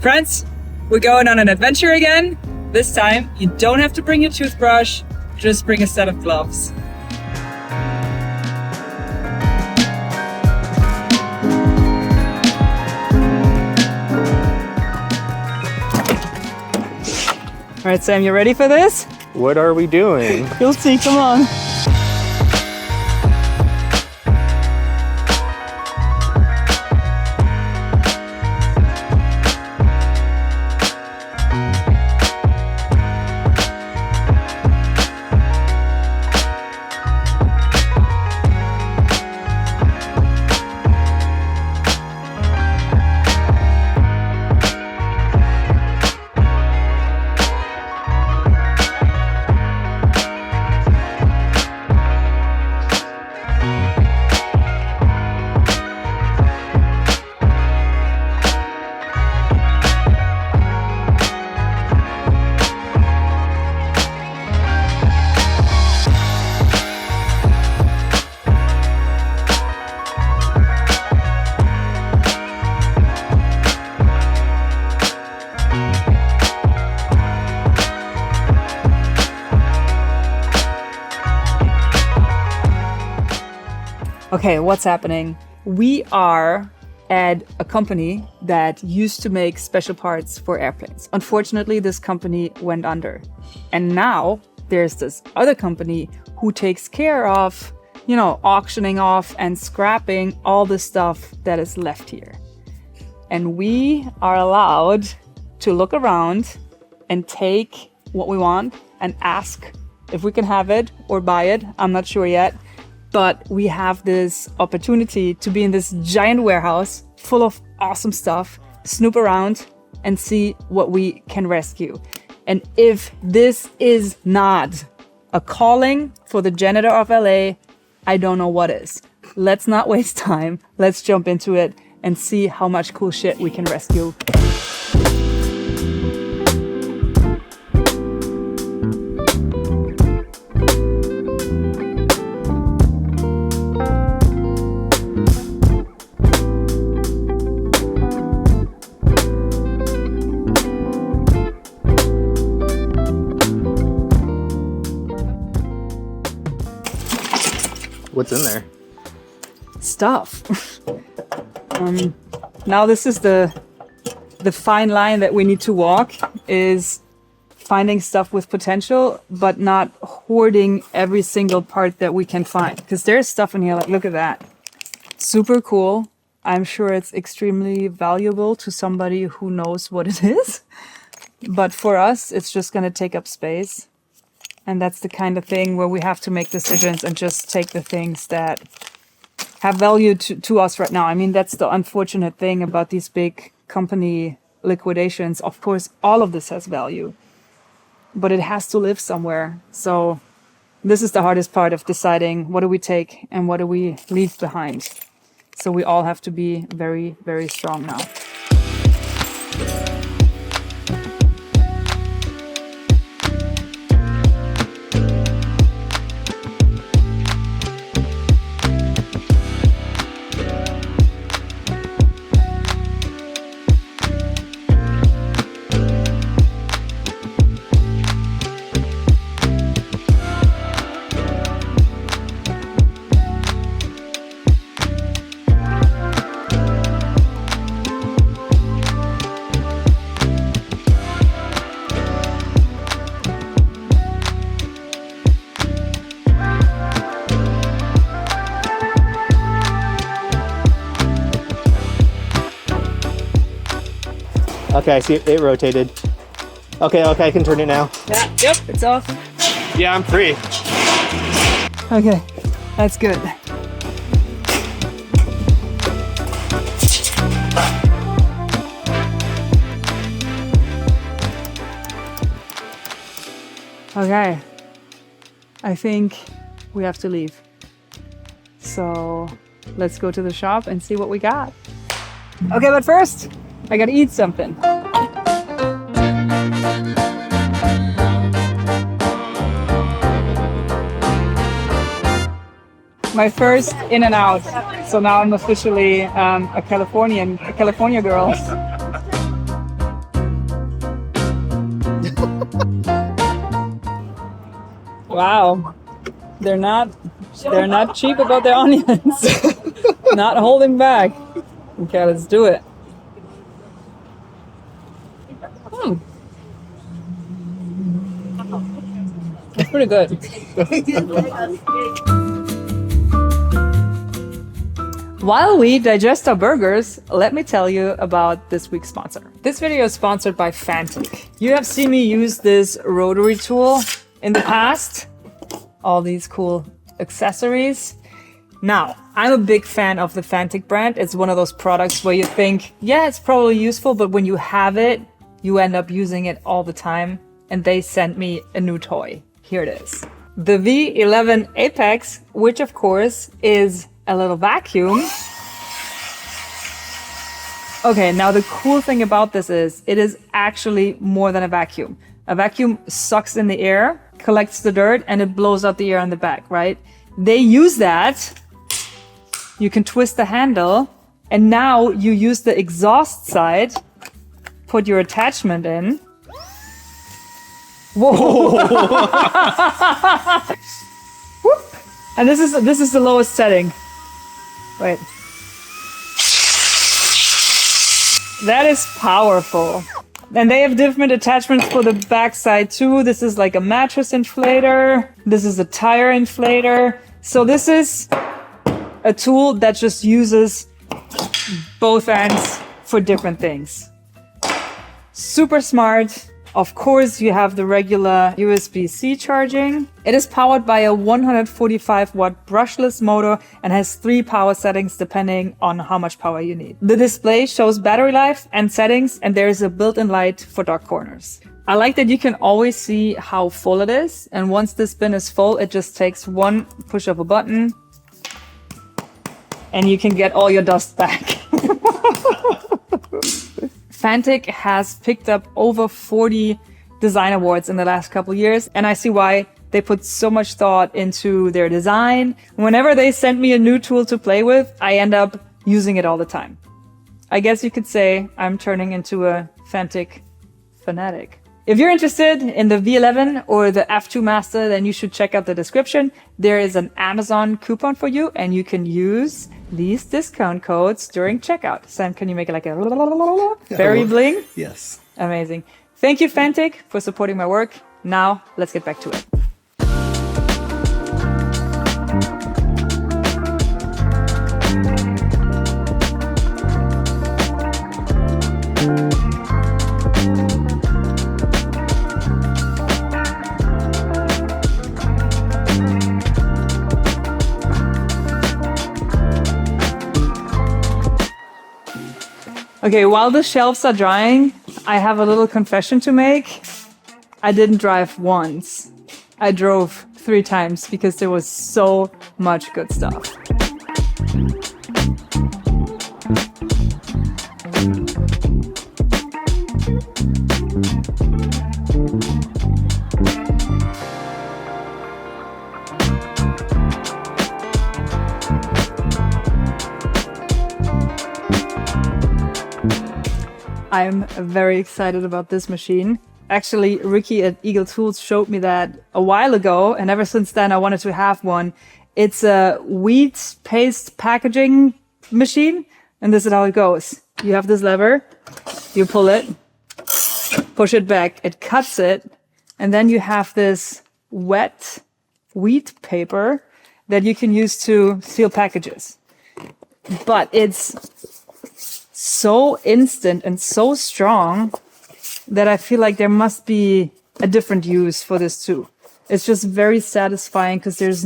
Friends, we're going on an adventure again. This time, you don't have to bring your toothbrush, just bring a set of gloves. All right, Sam, you ready for this? What are we doing? You'll see, come on. Okay, what's happening? We are at a company that used to make special parts for airplanes. Unfortunately, this company went under. And now there's this other company who takes care of, auctioning off and scrapping all the stuff that is left here. And we are allowed to look around and take what we want and ask if we can have it or buy it. I'm not sure yet. But we have this opportunity to be in this giant warehouse full of awesome stuff, snoop around and see what we can rescue. And if this is not a calling for the janitor of LA, I don't know what is. Let's not waste time. Let's jump into it and see how much cool shit we can rescue. What's in there? Stuff. Now this is the fine line that we need to walk, is finding stuff with potential, but not hoarding every single part that we can find. Because there's stuff in here, like, look at that. Super cool. I'm sure it's extremely valuable to somebody who knows what it is. But for us, it's just going to take up space. And that's the kind of thing where we have to make decisions and just take the things that have value to us right now. I mean, that's the unfortunate thing about these big company liquidations. Of course, all of this has value, but it has to live somewhere. So this is the hardest part of deciding what do we take and what do we leave behind. So we all have to be very, very strong now. Okay, I see it rotated. Okay, I can turn it now. Yeah, yep, it's off. Yeah, I'm free. Okay, that's good. Okay, I think we have to leave. So let's go to the shop and see what we got. Okay, but first, I gotta eat something. My first in and out. So now I'm officially a California girl. Wow. They're not cheap about their onions. Not holding back. Okay, let's do it. It's pretty good. While we digest our burgers, let me tell you about this week's sponsor. This video is sponsored by Fanttik. You have seen me use this rotary tool in the past. All these cool accessories. Now, I'm a big fan of the Fanttik brand. It's one of those products where you think, yeah, it's probably useful, but when you have it, you end up using it all the time. And they sent me a new toy. Here it is. The V11 Apex, which of course is a little vacuum. Okay, now the cool thing about this is it is actually more than a vacuum. A vacuum sucks in the air, collects the dirt, and it blows out the air on the back, right? They use that. You can twist the handle, and now you use the exhaust side, put your attachment in. Whoa! And this is the lowest setting. Wait. That is powerful. And they have different attachments for the back side too. This is like a mattress inflator. This is a tire inflator. So this is a tool that just uses both ends for different things. Super smart. Of course, you have the regular USB-C charging. It is powered by a 145 watt brushless motor and has 3 power settings depending on how much power you need. The display shows battery life and settings, and there is a built-in light for dark corners. I like that you can always see how full it is. And once this bin is full, it just takes one push of a button and you can get all your dust back. Fanttik has picked up over 40 design awards in the last couple years, and I see why. They put so much thought into their design. Whenever they send me a new tool to play with, I end up using it all the time. I guess you could say I'm turning into a Fanttik fanatic. If you're interested in the V11 or the F2 Master, then you should check out the description. There is an Amazon coupon for you, and you can use these discount codes during checkout. Sam, can you make it like a fairy bling? Yes. Amazing. Thank you, Fanttik, for supporting my work. Now, let's get back to it. Okay, while the shelves are drying, I have a little confession to make. I didn't drive once. I drove 3 times because there was so much good stuff. I'm very excited about this machine. Actually, Ricky at Eagle Tools showed me that a while ago, and ever since then I wanted to have one. It's a wheat paste packaging machine, and this is how it goes. You have this lever, you pull it, push it back, it cuts it, and then you have this wet wheat paper that you can use to seal packages. But it's so instant and so strong that I feel like there must be a different use for this too. It's just very satisfying because it's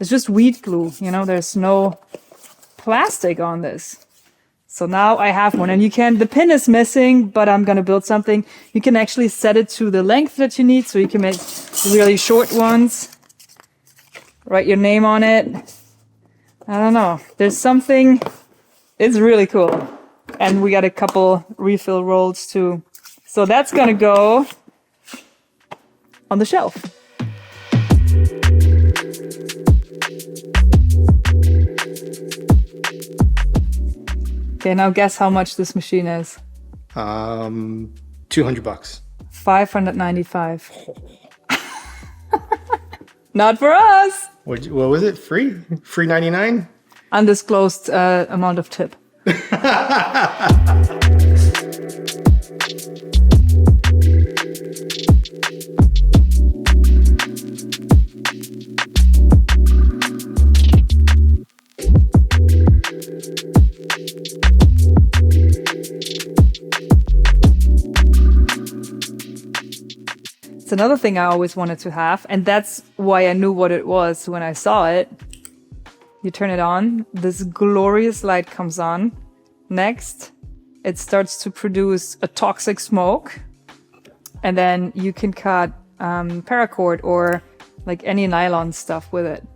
just wheat glue, you know, there's no plastic on this. So now I have one, and the pin is missing, but I'm going to build something. You can actually set it to the length that you need, so you can make really short ones. Write your name on it. I don't know. There's something, it's really cool. And we got a couple refill rolls too. So that's gonna go on the shelf. Okay, now guess how much this machine is. $200. 595. Not for us. What was it? Free? Free 99? Undisclosed amount of tip. It's another thing I always wanted to have, and that's why I knew what it was when I saw it. You turn it on, this glorious light comes on. Next, it starts to produce a toxic smoke, and then you can cut paracord or like any nylon stuff with it,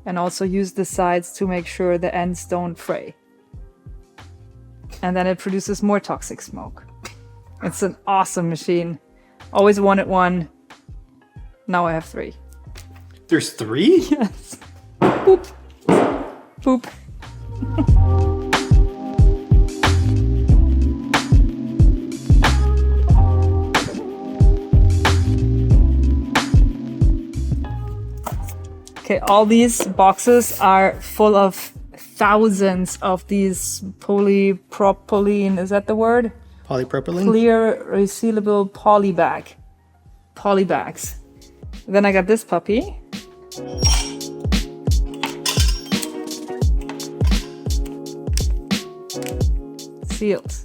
and also use the sides to make sure the ends don't fray. And then it produces more toxic smoke. It's an awesome machine. Always wanted one. Now I have 3. There's 3? Yes. Boop. Boop. Okay, all these boxes are full of thousands of these polypropylene, is that the word? Polypropylene? Clear resealable poly bags. Then I got this puppy. Sealed.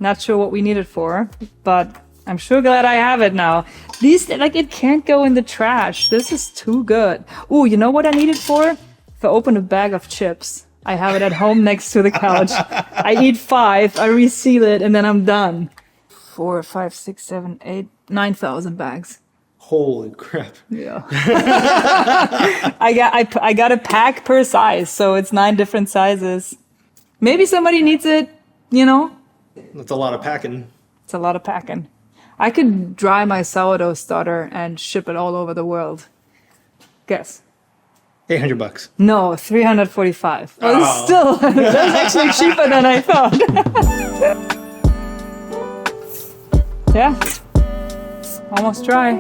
Not sure what we need it for, but I'm sure glad I have it now. These, like, it can't go in the trash. This is too good. Ooh, you know what I need it for? If I open a bag of chips, I have it at home next to the couch. I eat 5, I reseal it, and then I'm done. 4, 5, 6, 7, 8, 9,000 bags. Holy crap. Yeah. I got a pack per size, so it's 9 different sizes. Maybe somebody needs it, you know? That's a lot of packing. It's a lot of packing. I could dry my sourdough starter and ship it all over the world. Guess. $800. No, 345. Well, it's still, that's actually cheaper than I thought. Yeah. Almost dry.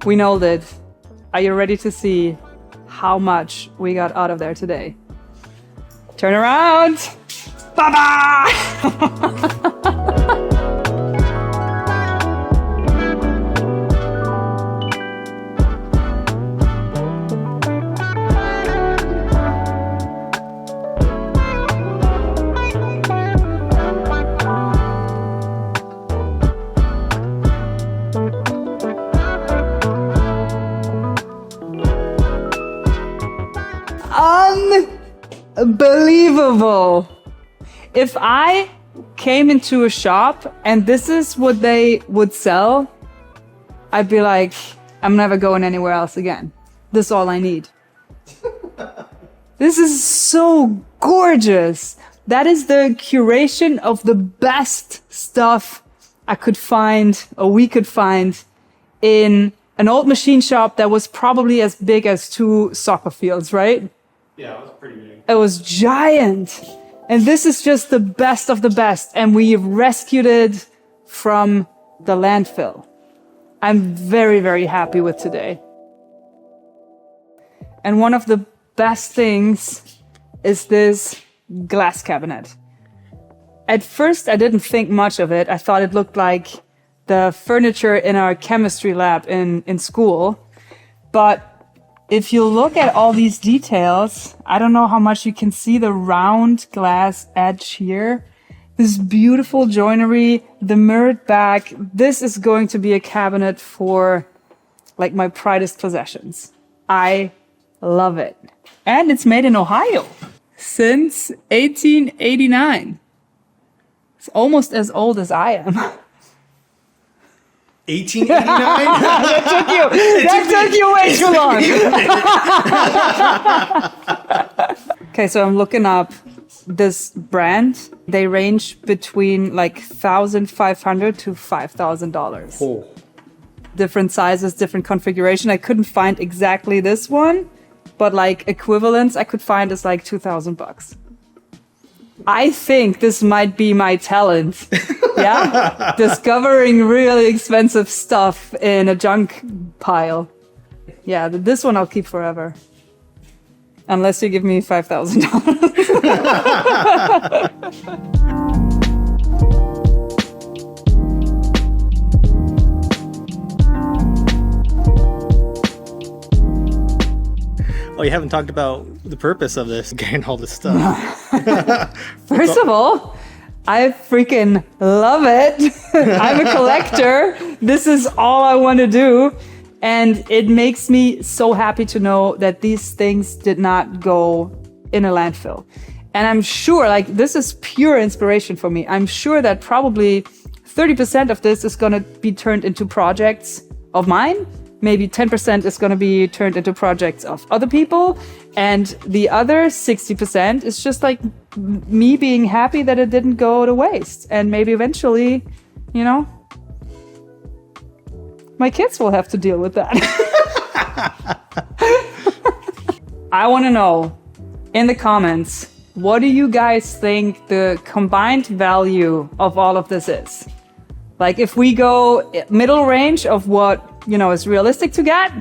We nailed it. Are you ready to see how much we got out of there today? Turn around! Bye-bye! Unbelievable. If I came into a shop and this is what they would sell, I'd be like, I'm never going anywhere else again. This is all I need. This is so gorgeous. That is the curation of the best stuff I could find, or we could find, in an old machine shop that was probably as big as 2 soccer fields, right? Yeah, it was pretty big. It was giant. And this is just the best of the best. And we rescued it from the landfill. I'm very, very happy with today. And one of the best things is this glass cabinet. At first, I didn't think much of it. I thought it looked like the furniture in our chemistry lab in school. But if you look at all these details, I don't know how much you can see the round glass edge here. This beautiful joinery, the mirrored back. This is going to be a cabinet for like my prized possessions. I love it. And it's made in Ohio since 1889. It's almost as old as I am. 1889? That took you way too long. Okay, so I'm looking up this brand. They range between like $1,500 to $5,000. Oh. Different sizes, different configuration. I couldn't find exactly this one, but like equivalents I could find is like $2,000. I think this might be my talent. Yeah? Discovering really expensive stuff in a junk pile. Yeah, this one I'll keep forever. Unless you give me $5,000. Oh, you haven't talked about the purpose of this, getting all this stuff. First of all, I freaking love it. I'm a collector. This is all I want to do. And it makes me so happy to know that these things did not go in a landfill. And I'm sure, like, this is pure inspiration for me. I'm sure that probably 30% of this is going to be turned into projects of mine. Maybe 10% is going to be turned into projects of other people. And the other 60% is just like me being happy that it didn't go to waste. And maybe eventually, you know, my kids will have to deal with that. I want to know in the comments, what do you guys think the combined value of all of this is? Like if we go middle range of what, you know, is realistic to get,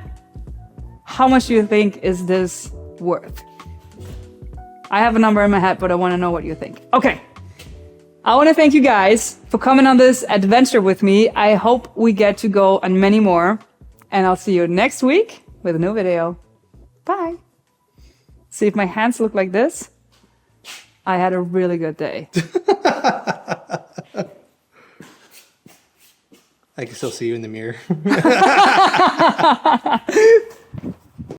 how much do you think is this worth? I have a number in my head, but I want to know what you think. Okay. I want to thank you guys for coming on this adventure with me. I hope we get to go on many more. And I'll see you next week with a new video. Bye. See if my hands look like this. I had a really good day. I can still see you in the mirror.